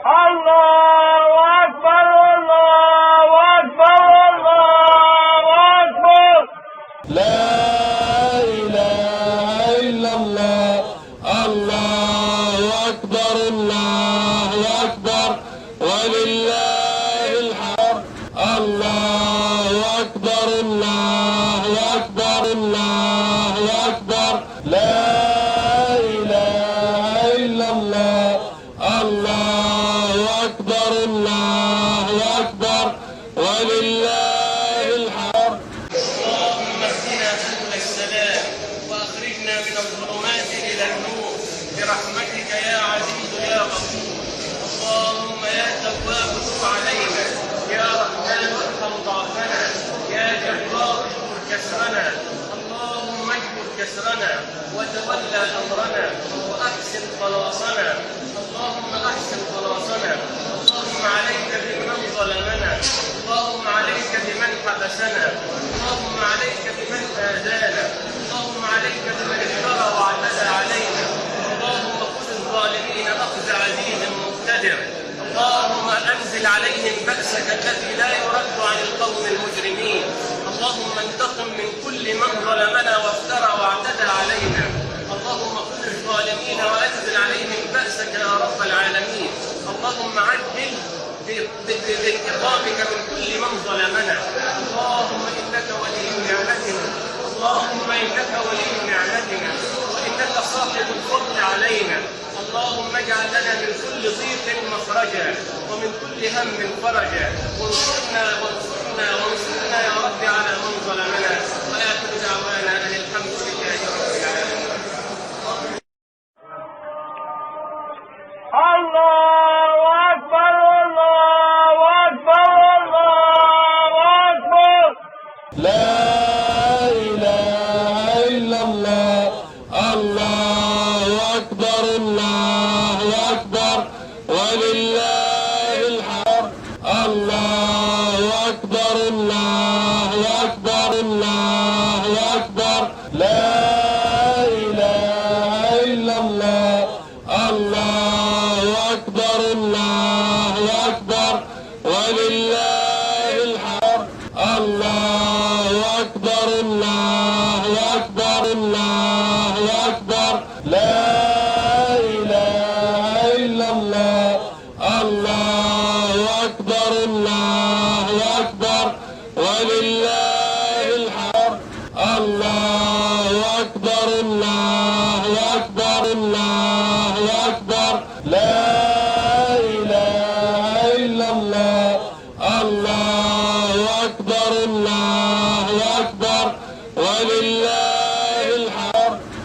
الله أكبر الله أكبر الله أكبر. لا إله إلا الله. الله أكبر الله أكبر ولله الحمد. الله أكبر الله أكبر الله أكبر. لا إله إلا الله. الله أكبر الله أكبر ولله الحمد. اللهم اهدنا سبل السلام واخرجنا من الظلمات الى النور برحمتك يا عزيز يا غفور. اللهم يا تواب تب علينا، يا رحمن ارحم ضعفنا، يا جبار اجبر كسرنا. اللهم اجبر كسرنا وتولى امرنا واحسن خلاصنا. اللهم احسن خلاصنا. اللهم عليك بمن ظلمنا، اللهم عليك بمن حبسنا، اللهم عليك بمن آذانا، اللهم عليك بمن افترى واعتدى علينا. اللهم خذ الظالمين اخذ عزيز مقتدر. اللهم انزل عليهم بأسك الذي لا يرد عن القوم المجرمين. اللهم انتقم من كل من ظلمنا وافترى واعتدى علينا. اللهم خذ الظالمين وانزل عليهم بأسك يا رب العالمين. اللهم عجل بانتقامك من كل من ظلمنا. اللهم انك ولي نعمتنا، اللهم انك ولي نعمتنا وانك صاحب الفضل علينا. اللهم اجعل لنا من كل ضيق مخرجا ومن كل هم فرجا، وانصرنا وانصرنا وانصرنا يا رب على من ظلمنا. واخر دعوانا ان الحمد لله رب العالمين. الله أكبر الله أكبر الله أكبر. لا إله إلا الله. الله أكبر الله أكبر ولله